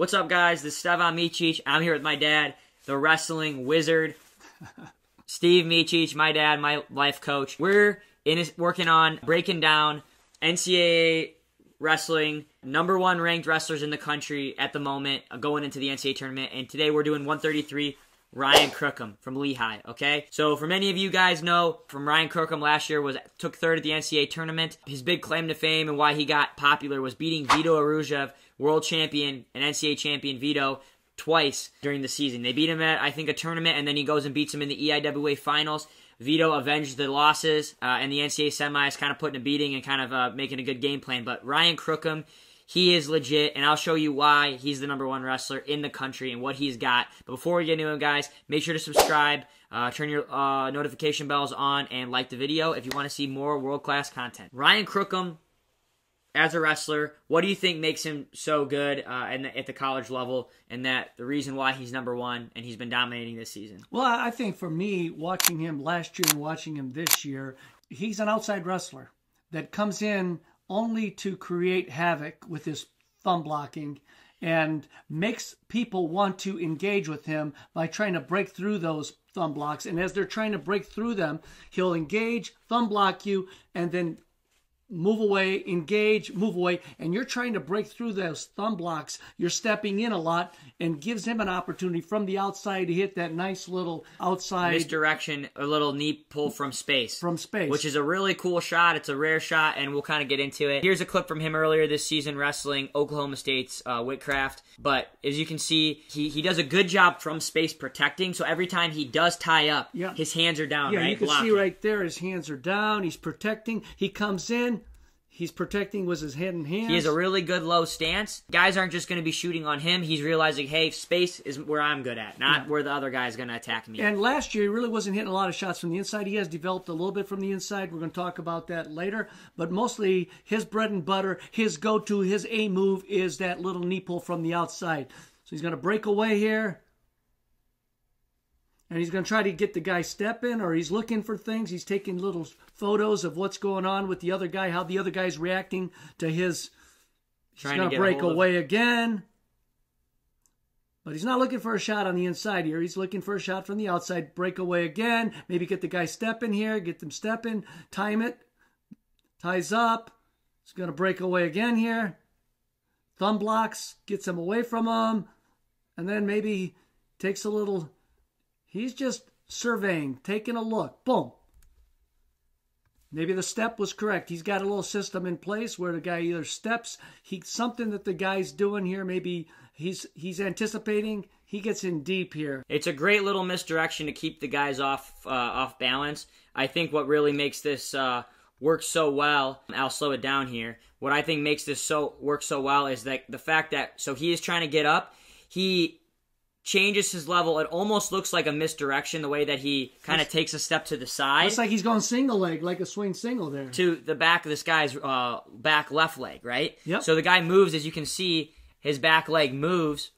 What's up, guys? This is Stevan Micic. I'm here with my dad, the wrestling wizard, Steve Micic, my dad, my life coach. We're working on breaking down NCAA wrestling, #1 ranked wrestlers in the country at the moment, going into the NCAA tournament. And today we're doing 133, Ryan Crookham from Lehigh, okay? So for many of you guys know, from Ryan Crookham last year took third at the NCAA tournament. His big claim to fame and why he got popular was beating Vito Aruzhev, world champion and NCAA champion Vito, twice during the season. They beat him at, I think, a tournament, and then he goes and beats him in the EIWA finals. Vito avenged the losses, and the NCAA semis, kind of putting a beating and kind of making a good game plan. But Ryan Crookham, he is legit, and I'll show you why he's the #1 wrestler in the country and what he's got. But before we get into him, guys, make sure to subscribe, turn your notification bells on, and like the video if you want to see more world-class content. Ryan Crookham, as a wrestler, what do you think makes him so good at the college level, and that the reason why he's #1 and he's been dominating this season? Well, I think for me, watching him last year and watching him this year, he's an outside wrestler that comes in only to create havoc with his thumb blocking and makes people want to engage with him by trying to break through those thumb blocks. And as they're trying to break through them, he'll engage, thumb block you, and then move away, engage, move away, and you're trying to break through those thumb blocks. You're stepping in a lot and gives him an opportunity from the outside to hit that nice little outside misdirection, a little knee pull from space. From space. Which is a really cool shot. It's a rare shot, and we'll kind of get into it. Here's a clip from him earlier this season wrestling Oklahoma State's Whitcraft. But as you can see, he does a good job from space protecting, so every time he does tie up, his hands are down, right? Yeah, you can see right there his hands are down. He's protecting. He comes in. He's protecting with his head and hands. He has a really good low stance. Guys aren't just going to be shooting on him. He's realizing, hey, space is where I'm good at, not where the other guy's going to attack me. And last year, he really wasn't hitting a lot of shots from the inside. He has developed a little bit from the inside. We're going to talk about that later. But mostly, his bread and butter, his go-to, his A move is that little knee pull from the outside. So he's going to break away here. And he's going to try to get the guy stepping, or he's looking for things. He's taking little photos of what's going on with the other guy, how the other guy's reacting to his. He's going to break away again. But he's not looking for a shot on the inside here. He's looking for a shot from the outside. Break away again. Maybe get the guy stepping here. Get them stepping. Time it. Ties up. He's going to break away again here. Thumb blocks. Gets him away from him. And then maybe takes a little. He's just surveying, taking a look. Boom. Maybe the step was correct. He's got a little system in place where the guy either steps, something that the guy's doing here, maybe he's anticipating. He gets in deep here. It's a great little misdirection to keep the guys off balance. I think what really makes this work so well, I'll slow it down here. What I think makes this work so well is that the fact that, so he is trying to get up, he changes his level. It almost looks like a misdirection, the way that he kind of takes a step to the side. Looks like he's going single leg, like a swing single there. To the back of this guy's back left leg, right? Yep. So the guy moves, as you can see, his back leg moves,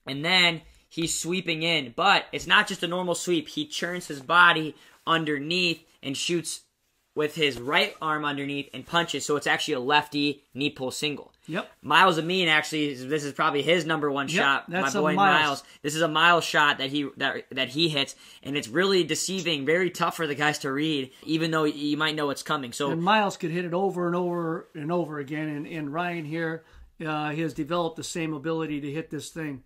and then he's sweeping in. But it's not just a normal sweep. He churns his body underneath and shoots with his right arm underneath and punches, so it's actually a lefty knee pull single. Yep. Miles Amin, actually, this is probably his #1 shot. My boy Miles. This is a Miles shot that he hits, and it's really deceiving, very tough for the guys to read, even though you might know it's coming. So and Miles could hit it over and over and over again, and Ryan here he has developed the same ability to hit this thing.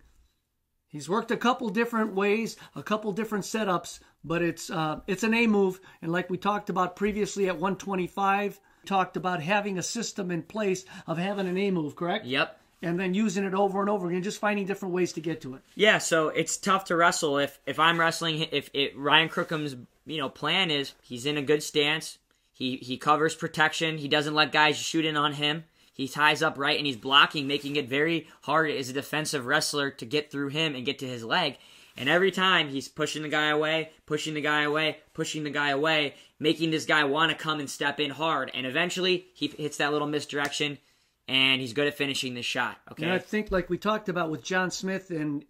He's worked a couple different ways, a couple different setups, but it's an A move, and like we talked about previously at 125. Talked about having a system in place of having an A move, correct? Yep. And then using it over and over again, just finding different ways to get to it. Yeah, so it's tough to wrestle if I'm wrestling. If Ryan Crookham's plan is he's in a good stance, he covers protection, he doesn't let guys shoot in on him. He ties up right and he's blocking, making it very hard as a defensive wrestler to get through him and get to his leg. And every time he's pushing the guy away, pushing the guy away, pushing the guy away, making this guy want to come and step in hard. And eventually he hits that little misdirection and he's good at finishing this shot. Okay, and I think, like we talked about with John Smith and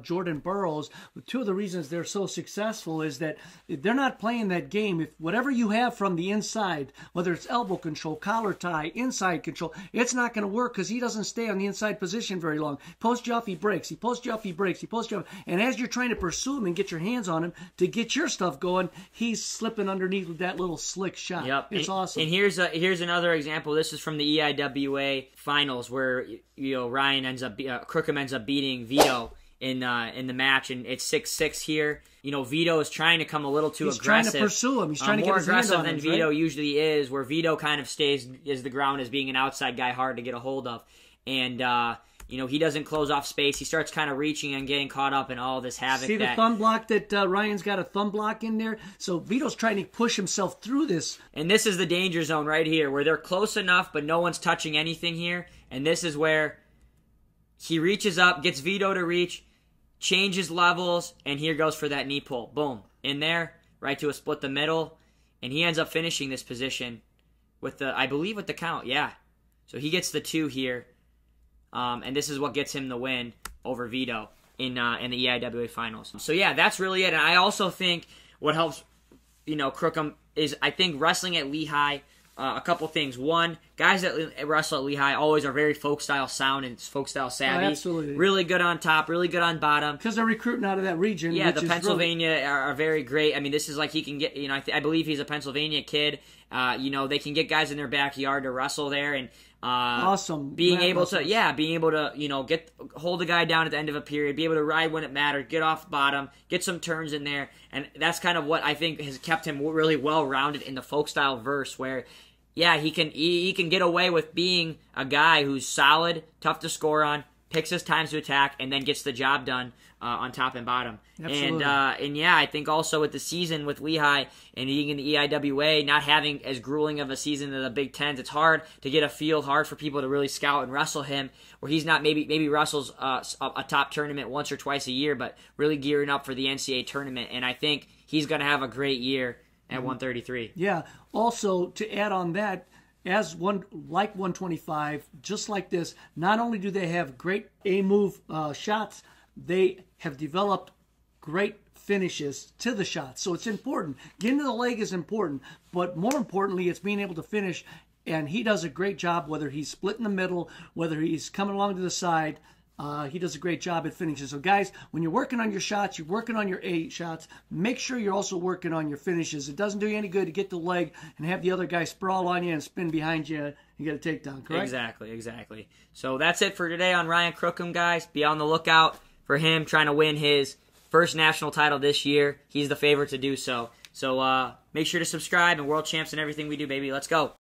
Jordan Burroughs, two of the reasons they're so successful is that they're not playing that game. If whatever you have from the inside, whether it's elbow control, collar tie, inside control, it's not going to work because he doesn't stay on the inside position very long. Post you off, he breaks. He posts you off, he breaks. He posts you off, and as you're trying to pursue him and get your hands on him to get your stuff going, he's slipping underneath with that little slick shot. Yep, it's awesome. And here's another example. This is from the EIWA finals where Ryan Crookham ends up beating Vito in the match, and it's 6-6 here. Vito is trying to come a little too aggressive. He's trying to pursue him. He's trying to get more his hand aggressive on than him, Vito right? usually is, where Vito kind of stays as the ground as being an outside guy, hard to get a hold of, and he doesn't close off space. He starts kind of reaching and getting caught up in all this havoc. See the thumb block that Ryan's got a thumb block in there? So Vito's trying to push himself through this. And this is the danger zone right here, where they're close enough, but no one's touching anything here. And this is where he reaches up, gets Vito to reach, changes levels, and here goes for that knee pull. Boom. In there, right to a split the middle. And he ends up finishing this position with I believe with the count, yeah. So he gets the 2 here. And this is what gets him the win over Vito in the EIWA finals. So yeah, that's really it. And I also think what helps, Crookham is, I think, wrestling at Lehigh. A couple things. One, guys that wrestle at Lehigh always are very folk style sound and folk style savvy. Oh, absolutely. Really good on top, really good on bottom. Because they're recruiting out of that region. Yeah, which the Pennsylvania are very great. I mean, this is like he can get, I believe he's a Pennsylvania kid. They can get guys in their backyard to wrestle there, and awesome. Being able to hold a guy down at the end of a period, be able to ride when it mattered, get off bottom, get some turns in there, and that's kind of what I think has kept him really well rounded in the folk style verse, where he can get away with being a guy who's solid, tough to score on, picks his times to attack, and then gets the job done on top and bottom. Absolutely. And I think also with the season with Lehigh and being in the EIWA, not having as grueling of a season as the Big Tens, it's hard to get a field, hard for people to really scout and wrestle him, where he's not maybe wrestles a top tournament once or twice a year, but really gearing up for the NCAA tournament. And I think he's going to have a great year at 133. Yeah. Also, to add on that, as 125, just like this, not only do they have great A-move shots, they have developed great finishes to the shots. So it's important. Getting to the leg is important, but more importantly, it's being able to finish. And he does a great job, whether he's split in the middle, whether he's coming along to the side. He does a great job at finishing. So, guys, when you're working on your shots, you're working on your A shots, make sure you're also working on your finishes. It doesn't do you any good to get the leg and have the other guy sprawl on you and spin behind you. You get a takedown, correct? Exactly. So that's it for today on Ryan Crookham, guys. Be on the lookout for him trying to win his first national title this year. He's the favorite to do so. So make sure to subscribe and World Champs and everything we do, baby. Let's go.